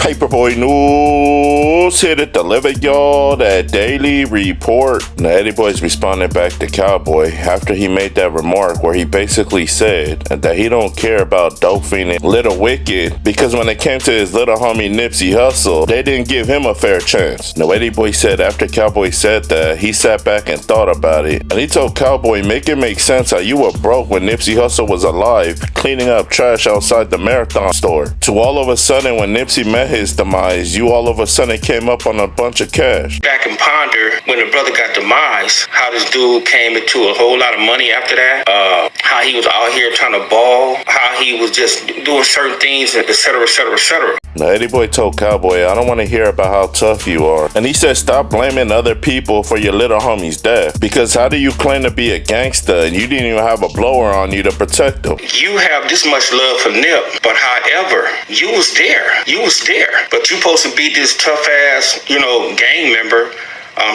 Paperboy News here to deliver y'all that daily report. Now, Eddie Boy's responding back to Cowboy after he made that remark where he basically said that he don't care about dope fiending Little Wicked because when it came to his little homie Nipsey Hussle, they didn't give him a fair chance. Now, Eddie Boy said after Cowboy said that, he sat back and thought about it, and he told Cowboy, make it make sense how you were broke when Nipsey Hussle was alive, cleaning up trash outside the Marathon store, to all of a sudden when Nipsey met his demise, you all of a sudden came up on a bunch of cash. Back and ponder when the brother got demise, how this dude came into a whole lot of money after that, how he was out here trying to ball, how he was just doing certain things, etc., etc., etc. Now, Eddie Boy told Cowboy, I don't want to hear about how tough you are. And he said, stop blaming other people for your little homie's death. Because how do you claim to be a gangster and you didn't even have a blower on you to protect him? You have this much love for Nip, but however, you was there. You was there. But you supposed to be this tough ass, gang member,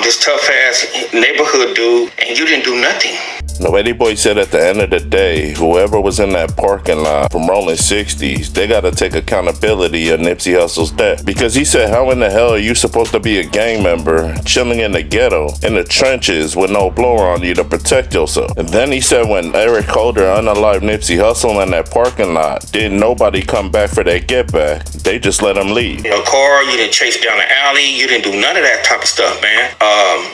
this tough ass neighborhood dude, and you didn't do nothing. Now, Eddie Boy said at the end of the day, whoever was in that parking lot from rolling 60s, they got to take accountability of Nipsey Hussle's death. Because he said, how in the hell are you supposed to be a gang member chilling in the ghetto, in the trenches with no blower on you to protect yourself? And then he said when Eric Holder unalived Nipsey Hussle in that parking lot, didn't nobody come back for their get back. They just let him leave. Your car, you didn't chase down the alley, you didn't do none of that type of stuff, man.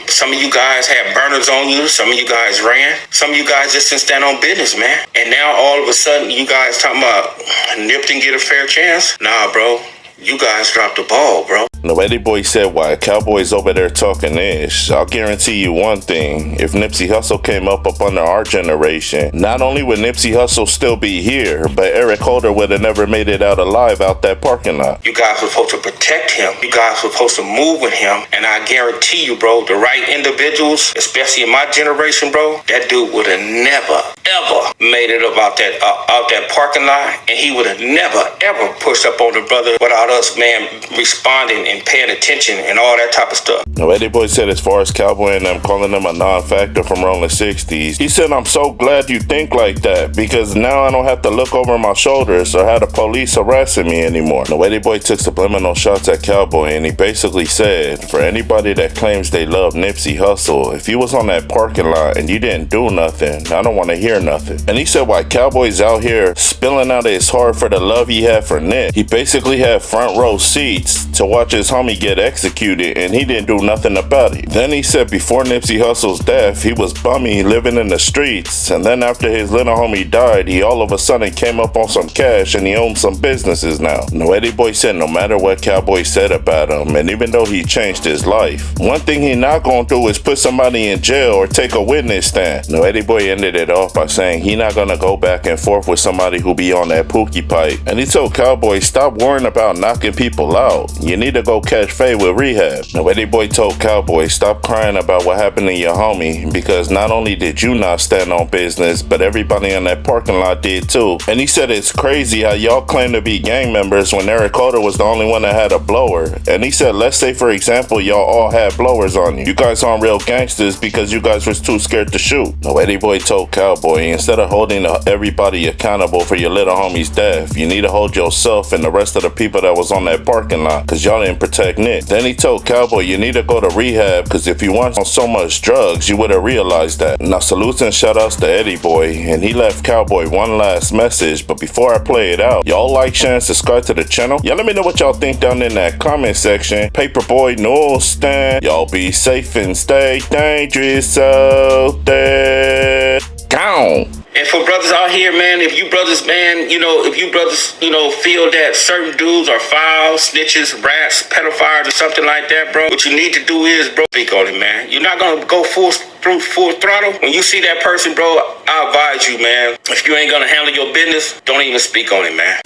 Some of you guys had burners on you, some of you guys ran. Some of you guys just didn't stand on business, man. And now all of a sudden, you guys talking about Nip didn't get a fair chance? Nah, bro. You guys dropped the ball, bro. Now, Eddie Boy said, while Cowboy's over there talking ish, I'll guarantee you one thing. If Nipsey Hussle came up under our generation, not only would Nipsey Hussle still be here, but Eric Holder would have never made it out alive out that parking lot. You guys were supposed to protect him. You guys were supposed to move with him. And I guarantee you, bro, the right individuals, especially in my generation, bro, that dude would have never, ever made it out that parking lot. And he would have never, ever pushed up on the brother without us, man, responding and paying attention and all that type of stuff. Now, Eddie Boy said as far as Cowboy and them calling him a non-factor from rolling 60s, he said, I'm so glad you think like that because now I don't have to look over my shoulders or have the police harassing me anymore. Now, Eddie Boy took subliminal shots at Cowboy and he basically said, for anybody that claims they love Nipsey Hussle, if you was on that parking lot and you didn't do nothing, I don't want to hear nothing. And he said why Cowboy's out here spilling out his heart for the love he had for Nip, he basically had front row seats to watch his homie get executed and he didn't do nothing about it. Then he said before Nipsey Hussle's death, he was bummy living in the streets, and then after his little homie died, he all of a sudden came up on some cash and he owns some businesses now. Now, Eddie Boy said no matter what Cowboy said about him, and even though he changed his life, one thing he not gonna do is put somebody in jail or take a witness stand. Now, Eddie Boy ended it off by saying he not gonna go back and forth with somebody who be on that pookie pipe, and he told Cowboy stop worrying about knocking people out. You need to go catch Faye with rehab. Now, Eddie Boy told Cowboy, stop crying about what happened to your homie, because not only did you not stand on business, but everybody in that parking lot did too. And he said it's crazy how y'all claim to be gang members when Eric Holder was the only one that had a blower. And he said, let's say for example, y'all all had blowers on you. You guys aren't real gangsters because you guys was too scared to shoot. Now, Eddie Boy told Cowboy, instead of holding everybody accountable for your little homie's death, you need to hold yourself and the rest of the people that was on that parking lot, because y'all didn't protect Nick. Then he told Cowboy, you need to go to rehab because if you weren't on so much drugs, you would have realized that. Now, salutes and shout outs to Eddie Boy, and he left Cowboy one last message, but before I play it out, y'all like, share, and subscribe to the channel. Y'all let me know what y'all think down in that comment section. Paperboy Newsstand, y'all be safe and stay dangerous out there. Gone. And for brothers out here, man, if you brothers, feel that certain dudes are foul, snitches, rats, pedophiles, or something like that, bro, what you need to do is, bro, speak on it, man. You're not gonna go full throttle. When you see that person, bro, I advise you, man, if you ain't gonna handle your business, don't even speak on it, man.